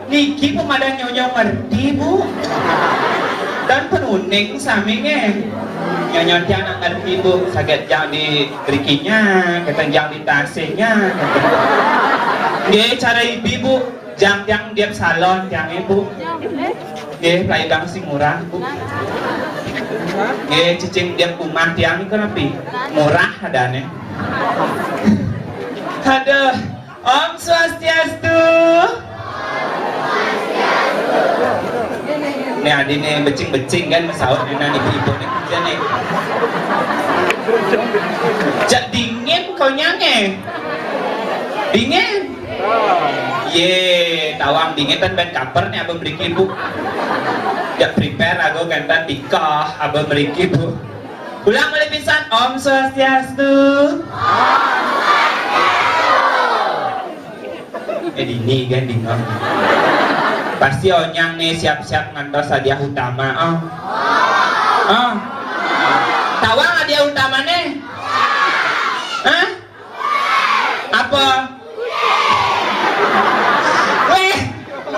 Niki pemadam nyonya ngerti bu dan penuning samingnya nyonya tiang nak ngerti bu sakit jang di berikinya kata jang di tasenya dia cara ibu bu jang tiang dia salon tiang ibu dia pelai bang sing murah bu dia cicing dia kumah tiang ini kenapa murah adanya ada Om Swastiastu. Nih adi nih becing-becing kan masaut nih ibu-ibu nih kerja nih. Jak dingin kau nyange. Dingin. Ye, tawang dingin tan ben kaper nih abang beri ibu. Jak prepare aku kan nikah abang beri ibu. Ulang balik pisan Om Swastiastu. Ini kan dingin. Pasti onyang nih siap-siap ngantos hadiah utama. Tawang hadiah utama nih? Hah? Apa? Weh,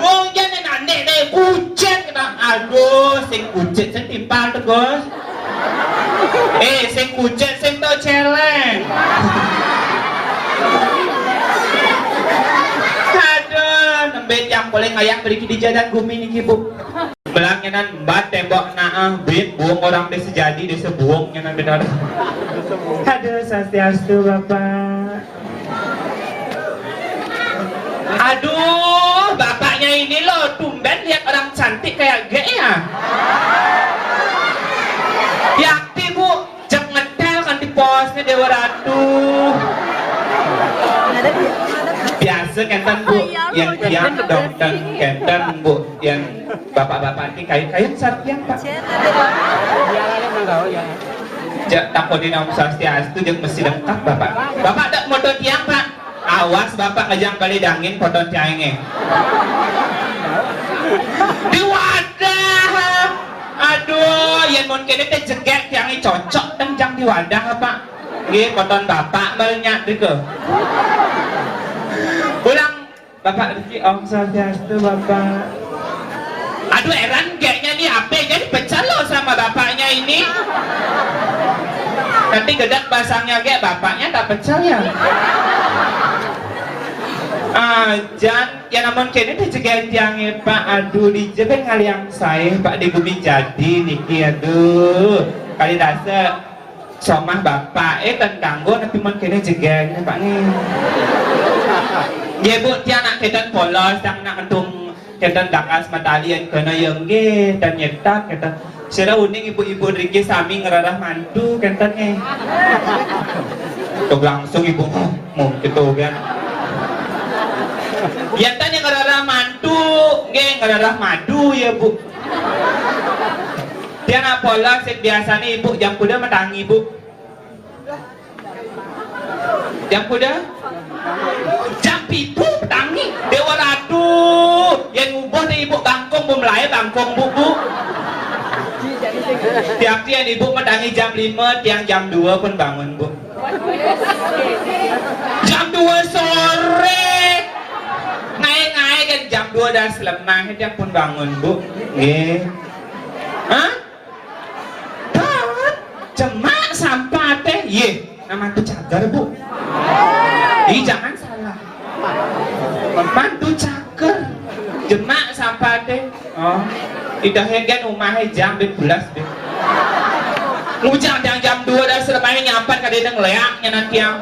wong jangan aneh deh, kucet kita. Aduh, sing kucet sing timpal terus. Sing kucet sing tau celeng. Nembe yang boleh ngayak beri di jajan gumi nih ibu. Belangnya nan bat tembok naah bit buang orang desa jadi desa buangnya nan benar. Aduh Swastiastu bapak. Aduh bapaknya ini loh tumben lihat orang cantik kayak ge ya. Yakti bu jek ngetel kan di posnya Dewa Ratu. Biasa kenten bu, yang tiang dong dan kenten bu, yang bapak-bapak ini kayu-kayu sarpiang pak. Jak takonin Om Swastiastu jeng mesti lengkap bapak. Bapak tak motor tiang pak, awas bapak ngejang balik dangin foto tiangnya. Di wadah, aduh, yang mau kene teh jegek tiangnya cocok dan jang di wadah pak. Gih, foton bapak banyak deh. Ulang bapak Riki Om Swastiastu bapak. Aduh heran kayaknya nih apa jadi pecah loh sama bapaknya ini. Nanti gedak pasangnya kayak bapaknya tak pecah ya. Jangan ya namun kini tuh juga tiangnya pak. Aduh di jebeng kali yang saya pak di bumi jadi niki aduh kali dasar somah bapak tan kanggo tapi mon kini juga pak nih. Ya bu, tiang nak ketan polos, tiang nak kentung ketan dakas matalian kena yang ge dan nyetak ketan. Sira uning ibu-ibu Riki sami ngerarah mantu ketannya. Tuh langsung ibu mau gitu kan. Ya tanya ngerarah mantu, ge ngerarah madu ya bu. Tiang nak polos biasanya ibu jam kuda matangi bu. Jam kuda? Jam pitu tangi Dewa Ratu yang ngubuh di ibu bangkong bu melaya bangkong bu. Tiap tiang ibu mendangi jam 5 tiang jam 2 pun bangun bu. Jam 2 sore ngai-ngai kan jam 2 dah selemah tiang pun bangun bu. Hah? Cemak sampah teh ye nama tu cagar bu. Jangan salah. Mantu caker jemak sampah deh. Tidak hengen umahnya jam 12 deh. Ngujang jam 2 dah selemahnya nyampat kadang leaknya nanti yang.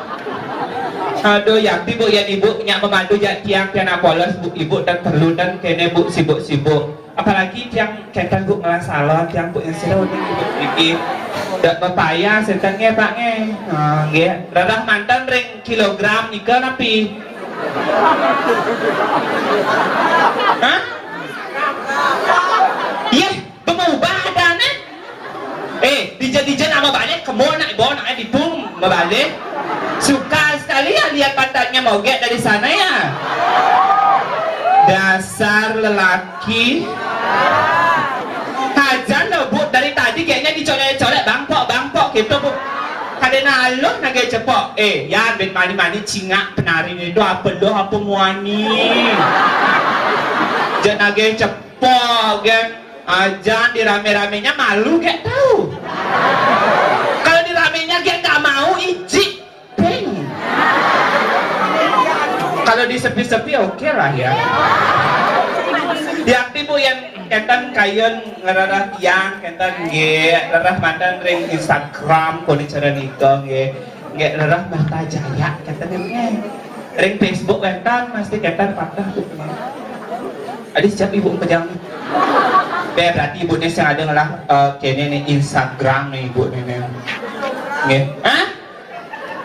Aduh yakti bu ya ibu nyak memandu jak tiang tiang polos bu ibu dan perlu dan kene bu sibuk-sibuk. Apalagi tiang ketan bu ngelas salon tiang bu yang selalu ibu bikin. Dak pepaya setengnya pak nge. Rarah mantan ring kilogram nika napi. Hah? Iya, pengubah adanya. Dijan sama balik kemana ibu anaknya ditung balik. Suka sekali ya lihat pantatnya moge dari sana ya. Dasar lelaki. laki. Hajan lo bu, dari tadi kayaknya dicolek-colek bangpok gitu bu. Kadena alun nage cepok. Ya ben mani-mani cingak penari itu apa lo apa muani. Jangan nage cepok kan. Ajan di rame-ramenya malu gak tahu. Kalau di ramenya gak nggak mau ijik. Kalau di sepi-sepi oke lah ya. Yang tipu yang kentan kayen ngerarah tiang kentan ge rarah mandan ring Instagram koni cara nikah ge rarah Marta Jaya kentan ge ring Facebook kentan mesti kentan patah tuh. Adi siap ibu pejang. Berarti ibu nih yang ada ngalah kene nih Instagram nih ibu nih. Nge? Hah?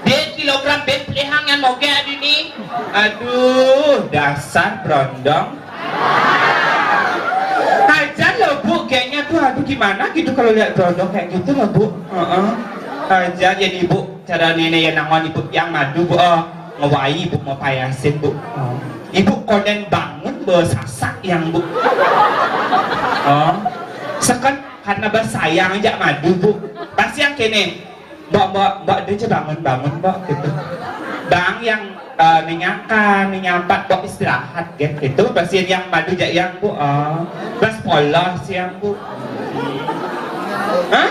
Dia kilogram ben pelihang yang moge adi nih. Aduh, dasar berondong. Hajan loh bu, kayaknya tuh aduh gimana gitu kalau lihat berondong kayak gitu loh bu. Hajan jadi ibu cara nenek yang nangon ibu yang madu bu, ngewai ibu mau payasin bu. Ibu koden bangun bersasak yang bu. Sekan karena bersayang aja madu bu. Pasti yang kene, mbak dia bangun mbak gitu. Bang yang menyampat mbak istirahat gitu. Pasti yang madu aja yang bu. Bas polos yang bu. Hah?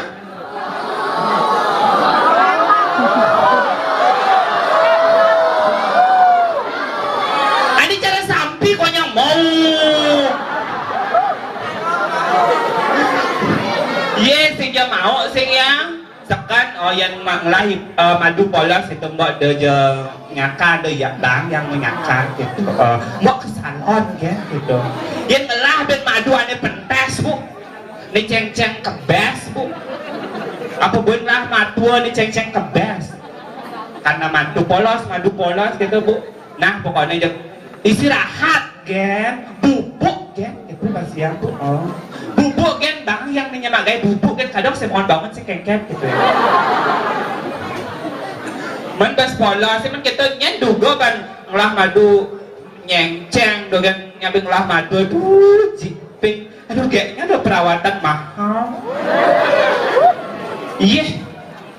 Ani cara sampi kok yang mau. Yes, sing dia mau sing yang sekan yang ngelahir madu polos itu mbak dia ngakar dia bang yang menyakar gitu. Mbak ke salon gitu. Yang ngelah ben madu ane pentes bu. Ni ceng-ceng kebes bu. Apa benar madu ni ceng-ceng kebes? Karena madu polos gitu bu. Nah pokoknya istirahat bubuk itu pasti yang bu. Bubuk bang yang menyemagai bubuk kadang saya mohon banget sih kengket gitu ya. Mentas pola sih kita nyendugo kan ngolah madu nyengceng dogan nyambi ngolah madu aduh jiping aduh kayaknya ada perawatan mahal. Iya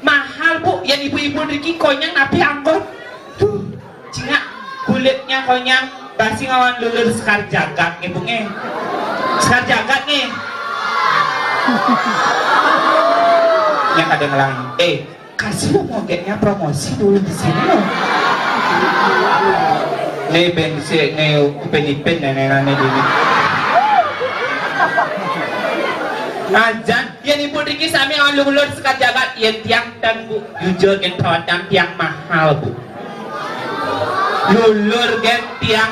mahal bu yang ibu-ibu Riki konyang napi angkot tuh cingak kulitnya konyang basi ngawan lulur sekar jagat nih bunge sekar jagat nih yang ada ngelang kasih lo mogeknya promosi dulu di sini lo nih bensin nih upin-ipin nenek-nenek ini Ajan yang ibu Riki sami ngawan lulur sekar jagat yang tiang dan bu jujur yang perawatan tiang mahal bu lulur gen tiang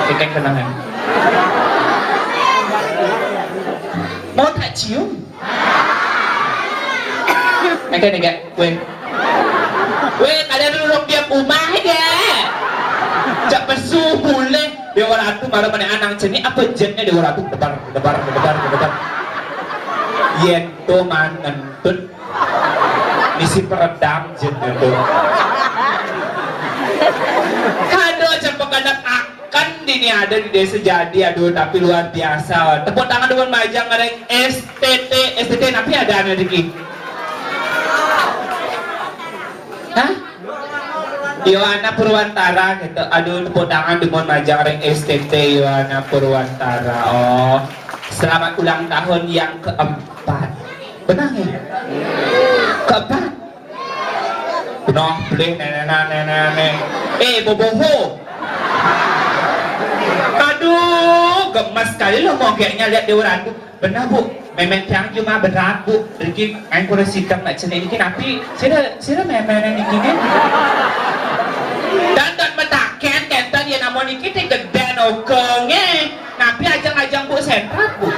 ikan kenangan mau tak cium ikan enggak weh ada dulu dia rumah ya cak pesu boleh dia orang tu marah pada anak ceni apa jennya dia orang tu debar yen to man ngentut misi peredam jennya tu aduh cepet anak akan ini ada di desa jadi aduh tapi luar biasa tepuk tangan dengan majang ngareng STT tapi ada Riki hah? Yohana Purwantara gitu aduh tepuk tangan dengan majang ngareng STT Yohana Purwantara selamat ulang tahun yang keempat benar ya? Keempat? Benar, boleh nenek boboho aduh gemas sekali lo mau kayaknya lihat dia orang tuh benar bu memang yang cuma berat bu Riki yang kurang sidang nak cina ini tapi sila memang ini kan dan mentaken kentan ya namun ini kita gede nokongnya tapi ajang-ajang bu sentrat bu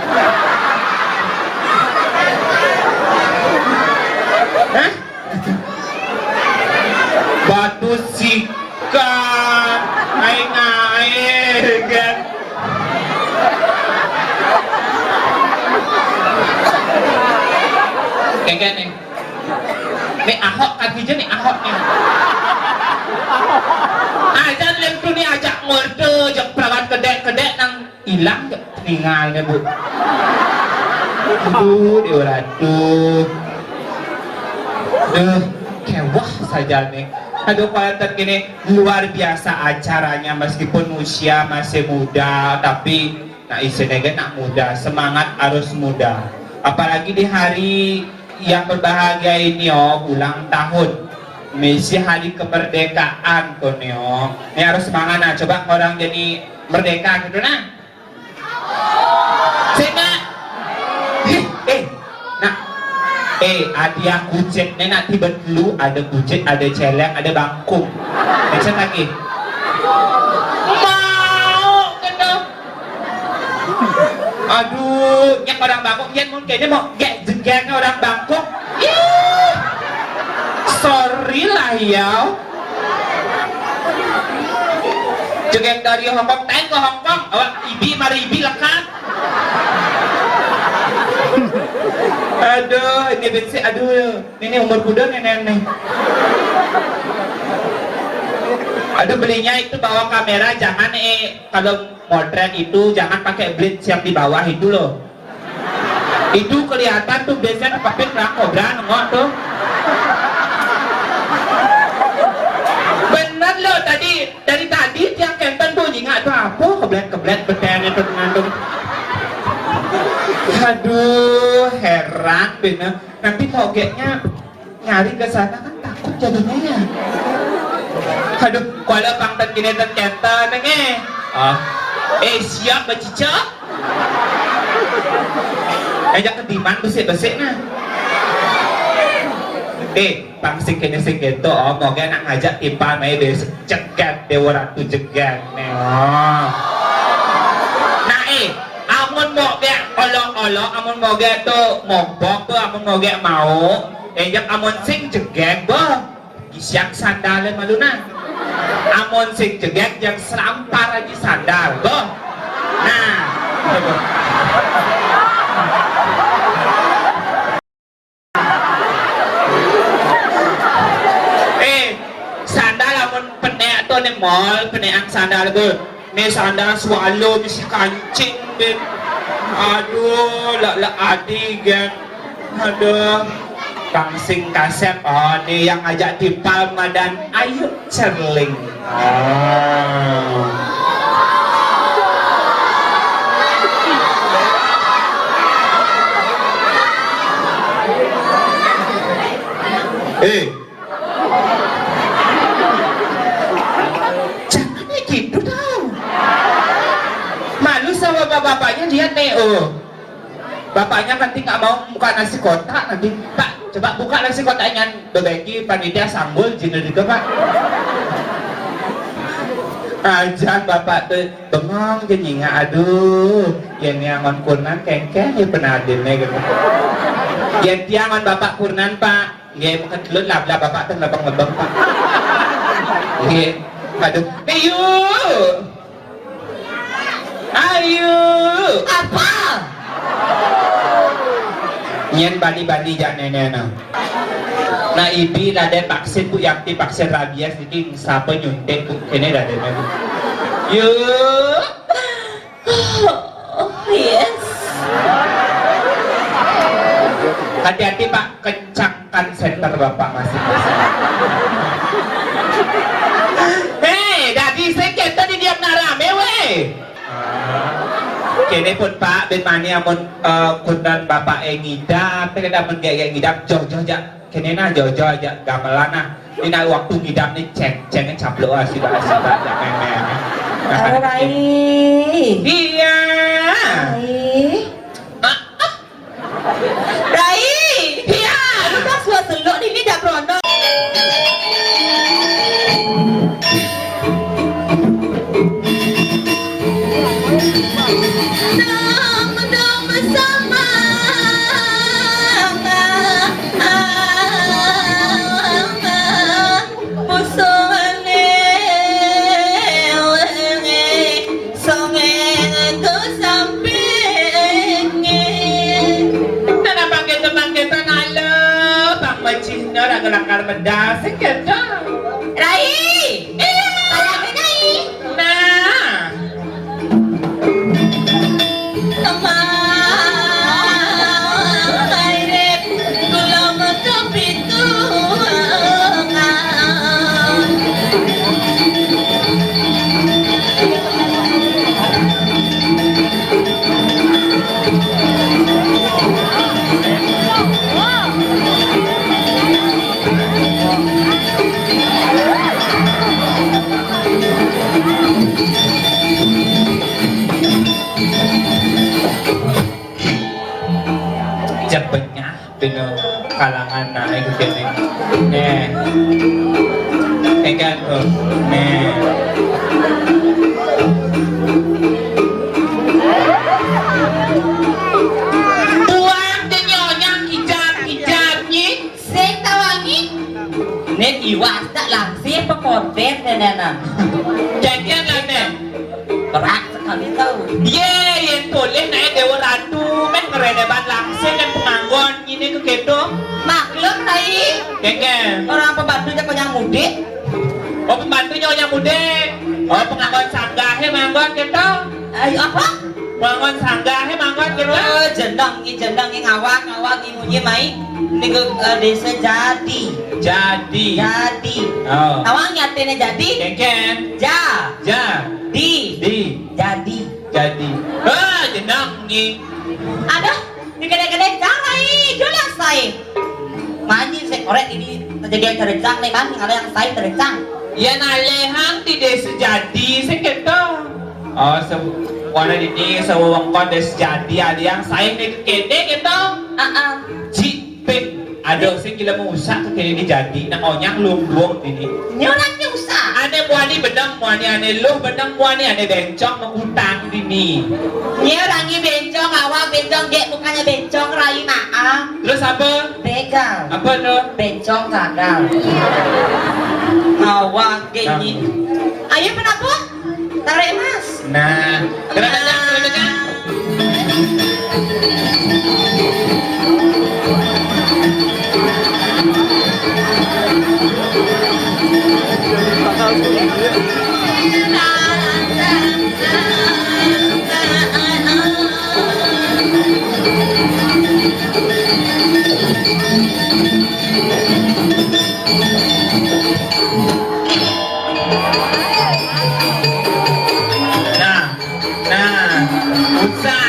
hah? Batu sikat aing kan kayak nih Nih Ahok kaki je nih Ahok nih. Aja lem tu ni ajak ngorde jak perawat kedek nang hilang jak tinggalnya bu. Aduh diuratuh. Duh kewah saja nih. Aduh kalau gini luar biasa acaranya meskipun usia masih muda tapi nah isinya nak muda, semangat harus muda. Apalagi di hari yang berbahagia ini ulang tahun misi hari kemerdekaan tuh ini harus semangat nah, coba orang jadi merdeka gitu nah sehingga adia kucet nak tiba dulu ada kucet, ada celeng, ada bangkung macam lagi mau gitu aduh yang orang bangkung yang mungkin mau jegangnya orang bangkung sorry lah ya jegeng dari Hongkong teng ke Hongkong ibi mari ibi lekat aduh ini bensin aduh ini umur kuda nenek aduh belinya itu bawa kamera jangan kalau motret itu jangan pakai blitz yang di bawah itu loh itu kelihatan tuh biasanya pakai kerang kobra nengok tuh bener loh dari tadi tiang kenten bunyi nggak tuh apa keblet bertanya tuh ngandung aduh heran bener nanti togeknya nyari ke sana kan takut jadinya ya aduh kalau bang gini terkenten siap bacica ajak kediman besik-besik nah bang sikini gitu mau nak ngajak timpal mai besok cegat dewa ratu jegat nih nah amun mau gak olok-olok amun mau gak tuh mogok amun mau gak mau jak amun sing jegat isiak sandalnya malu nah amun sing jegat yang serampar aja sandal nah sandal amun penek tuh nih mall penekan sandal nih sandal swallow bisa kancing ben aduh lah adi kan aduh pangsing kasep nih yang ngajak timpal madan ayo cerling jangan gitu tau malu sama bapaknya lihat nih bapaknya nanti nggak mau buka nasi kotak nanti pak coba buka nasi kotaknya berbagi panitia sambul jina juga pak aja bapak tuh bengong kenyinga aduh yang nyaman kurnan kengkeng ya penadinnya gitu yang tiangan bapak kurnan pak nggak mau ketelut lah bapak tuh lebang-lebang pak nggak aduh ayo apa nyen bali-bali jak nenek nah ibi ada vaksin bu yang vaksin rabies jadi siapa nyuntik bu kene ada bu yuk yes hati-hati pak kencangkan center bapak masing-masing dadi sekit tadi diam narame weh kene pun pak ben mani amun kundan bapak ngidap kita men gaya ngidap jauh-jauh jak kene nah jauh-jauh aja gamelan nah ini waktu ngidap nih cengnya caplok asik jak memang Rai iya Rai iya lu tak suat selok ini dah prono Go Anda sing gitu. Rai. Sayang Rai. Nah. Cepetnya dengan kalangan naik gini. Kayak tuh. Buang nyonya kijab-kijabnya. Sing tawangi. Nek iwas tak langsir pekonten nenek. Jangan lah nih. Berat sekali tahu. Yang boleh naik Dewa Ratu. Men keren hebat langsir dan penganggon ini ke gitu. Maklum Rai. Kengken. Orang pembantunya punya mudik. Oh pembantunya orang mudik. Oh penganggon sanggahe manggon gitu. Ayo apa? Penganggon sanggahe manggon gitu. Oh, jendang ni ngawak munyi mai. Ni ke desa jadi. Jadi. Oh. Awang nyatene jadi. Kengken. Ja. Di. Jadi. Jenang ni. Ada di gede-gede jangan jelas saya. Manji saya korek ini terjadi terencang nih man, ada yang saya terencang. Ya nalehang di desa jadi segitu. Oh warna ini sewengkon desa jadi ada yang saya nih kede gitu. Cipet ada sih gila mau usah ke kene jadi nak onyang lumbung ini. Nyonanya usah. Ane muani benang muani ane lu benang muani ane bencong mengutang ini. Nyerangi bencong awak bencong gek bukannya bencong rai maaf. Terus apa? Begal. Apa tuh? Bencong gagal. Awak gek ini. Ayo kenapa? Tarik mas. Nah, kena. Nah, usah.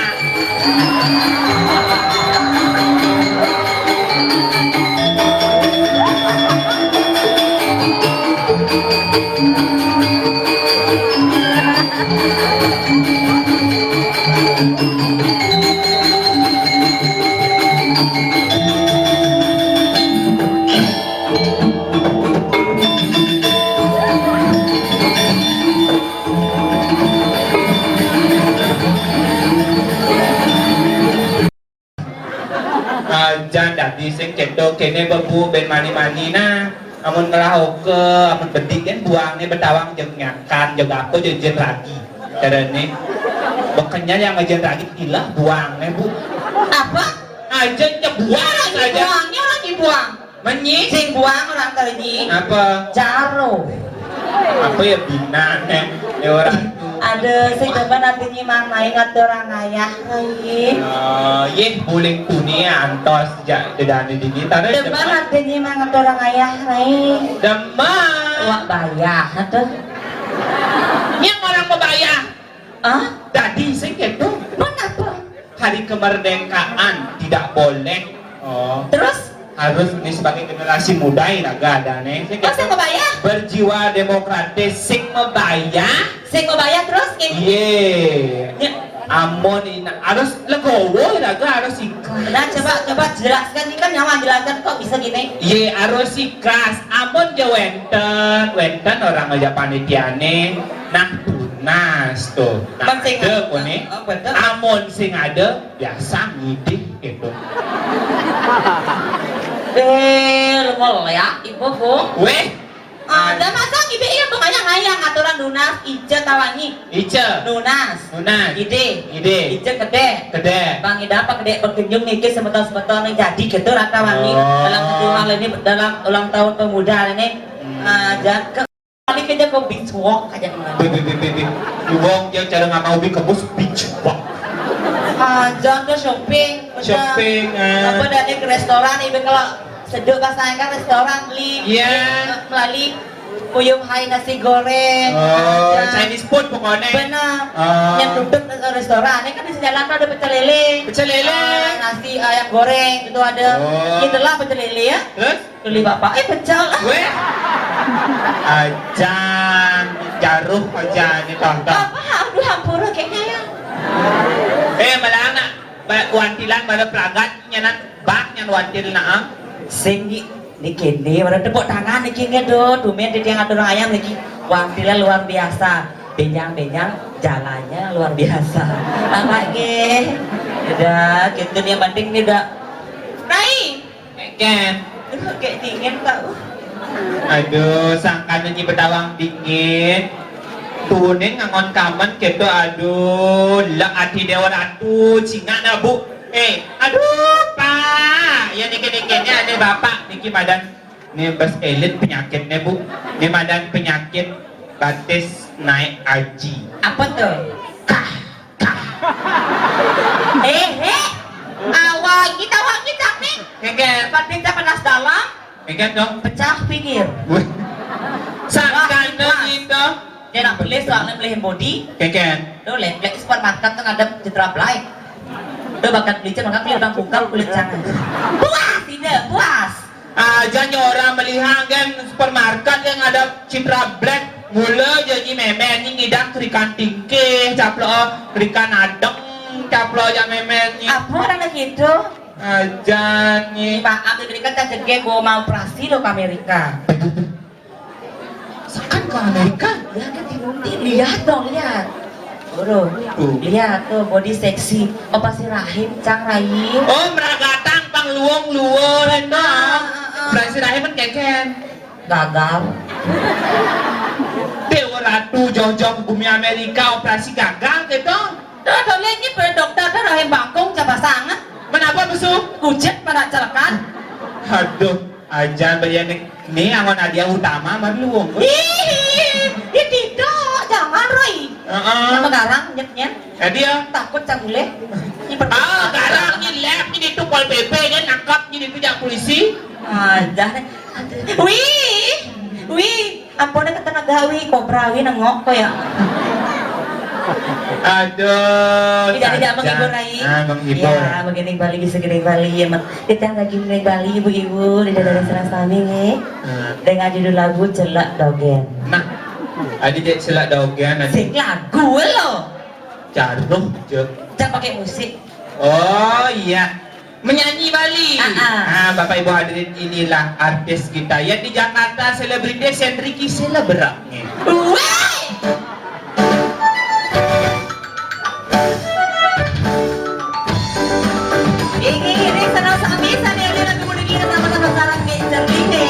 Jangan dadi sing cedo kene bebu ben mani-mani nah amun ngelahok ke amun bedik kan buangnya betawang jeung nyakan jeung apa jeung ragi carane bekenya yang ngajen ragi ilah buangnya bu Apa? aja buang aja Buangnya orang dibuang. menyi Sing buang orang tadi. apa Jaro. apa ya bina ya orang Ada sing coba nanti nyimang main ngatur orang ayah lagi. yeh buling kunia antos dedane di kita Coba nanti nyimang ngatur orang ayah lagi. demam Wak bayar tuh. yang orang membayar Ah? tadi sing gitu Kenapa? hari kemerdekaan tidak boleh Terus? harus ini sebagai generasi muda iraga ada nih Oh, sing bayar? berjiwa demokratis sing membayar Sing bayar terus gini. ye amon ini harus legowo iraga harus ikhlas Nah, coba jelaskan ini kan nyawa jelaskan kok bisa gini. ye harus ikhlas amon je wenten orang aja panitiane nah tunas tuh nah Sing ada kone Oh, betul. amon sing ada biasa ngidih gitu Lu ya, ibu bu. weh Ada masa ibe iya ngayang aturan lunas ice tawangi. Ice. Lunas. Lunas. Ide. Ide. Ice gede. Gede. Bang Ida apa gede berkunjung niki sebetul-sebetul nih jadi gitu rata wangi dalam perjuangan ini dalam ulang tahun pemuda ini jangan ke kali kerja ke beach walk aja kemana. Wong yang cara nggak mau kebus beach walk. Jangan ke shopping. Shopping. Apa dari ke restoran ibu kalau seduk pasangan kan restoran beli melalui puyung hai nasi goreng. Chinese food pokoknya. Benar. Yang duduk di restoran ini kan di jalan ada pecel lele. Pecel lele. Nasi ayam goreng itu ada. Itulah pecel lele ya. Terus? Beli bapak pecel. Gue. Ajan jaruh aja nih tonton. Apa? Aduh hampura kayaknya ya. Malah anak wantilan pada pelagat nyanan bak nyan wantil naang. Singgi niki pada tepuk tangan niki ngedo tumen di tiang atur ayam niki wantilnya luar biasa benjang jalannya luar biasa anak ke udah gitu nih yang penting nih udah Rai Ken kayak dingin tau aduh sangkan nyi bedawang dingin tunin ngangon kamen gitu aduh lah ati dewa ratu singa na bu aduh pak ya niki-nikinya ada bapak niki badan ini bas elit penyakitnya bu ini badan penyakit batis naik aji apa tuh? Kah awal kita nih keken batin panas dalam keken dong pecah pinggir sangkan gitu dia nak beli soalnya beli body keken lo lek supermarket tuh ada citra black udah bakat beli maka beli orang bungkal kulit jangan puas tidak puas jangan orang melihat kan supermarket yang ada citra black mula jadi memen ini ngidang kerikan tingkih caplo kerikan adeng caplo ya memen apa orang gitu aja nih maaf diberikan tak jege gua mau operasi lo ke Amerika sekan ke Amerika ya kan lihat dong lihat Bro, lihat tuh body seksi, operasi rahim, cang rahim. Oh, meragatang pang luong dong. Operasi rahim kan keken. Gagal. Dewa Ratu jauh-jauh ke bumi Amerika operasi gagal gitu. Tuh lihatnya pada dokter tuh rahim bangkong coba sangat. Kenapa musuh? Kucet pada celakan. Aduh, ajan bayan nih angon hadiah utama baru luong. Tidak, jangan Roy. Sama garang nyetnya. Dia takut cang boleh. Garang ini lab ini tuh pol PP kan nangkap ini tuh jak polisi. Jangan. Wih, ampun kata nagawi kobrawi nengok kok ya. Aduh. Tidak menghibur Rai. Menghibur. Ya, begini Bali bisa gede Bali ya. Kita lagi naik Bali ibu-ibu di dari Serasami nih. Dengan judul lagu Celak Dogen. Nah, adi jadi celak dogen adi. Sing lagu lo. Jarum je. Jangan pakai musik. Oh iya. Menyanyi Bali. Bapak Ibu hadirin inilah artis kita yang di Jakarta selebritis Enrique Selebraknya. Ini senang sami sana yang lagi mau dilihat sama sarang meja ini.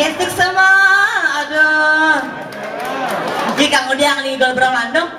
gestik sama. Aduh. Jika mau dia ngelinggal berlandung.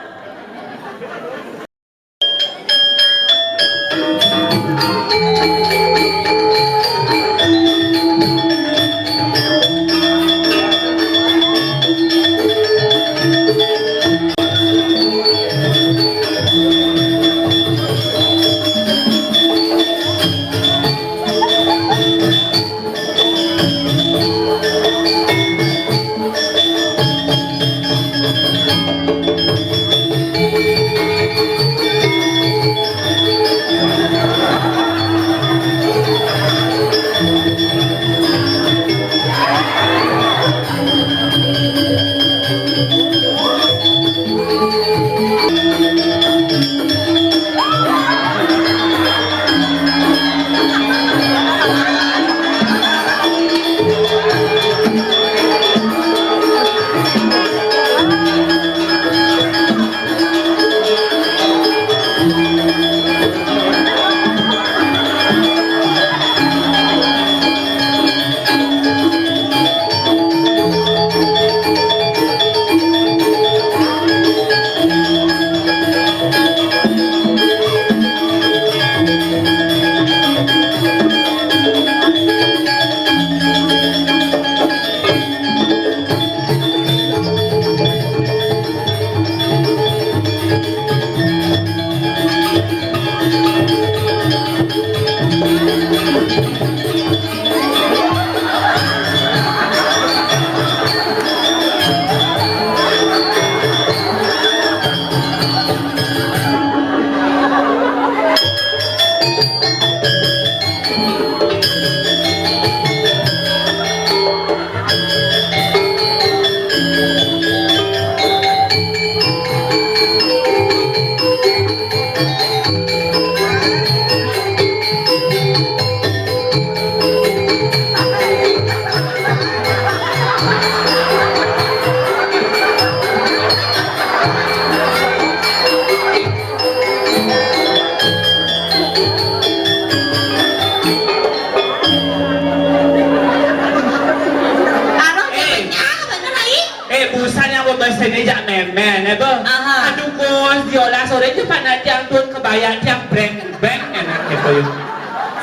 Jak memen ya bang. Aduh bos, diolah sore itu pada tiang tuh kebayang tiang breng enak gitu.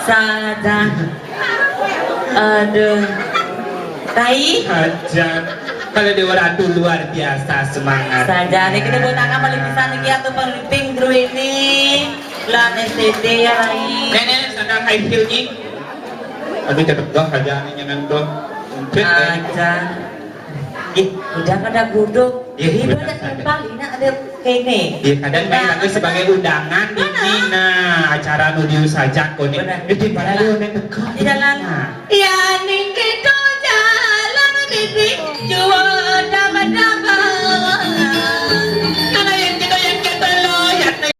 Saja. Aduh. Tai. Aja. Kalau Dewa Ratu luar biasa semangat. Saja. Nih kita buat tangan paling bisa nih atau paling pink dulu ini. Lan STD ya Rai. Nenek sadar high heel nih. Aduh cepet dong aja nih nyenang dong. Aja. Udah kada guduk. Jadi ada tempal ini ada kene. Kadang main lagi sebagai undangan ini nah acara nudiu saja kok nih. Di mana lu nek di jalan. Ya ning kita jalan bibi jual dapat-dapat. Mana yang kita loyat.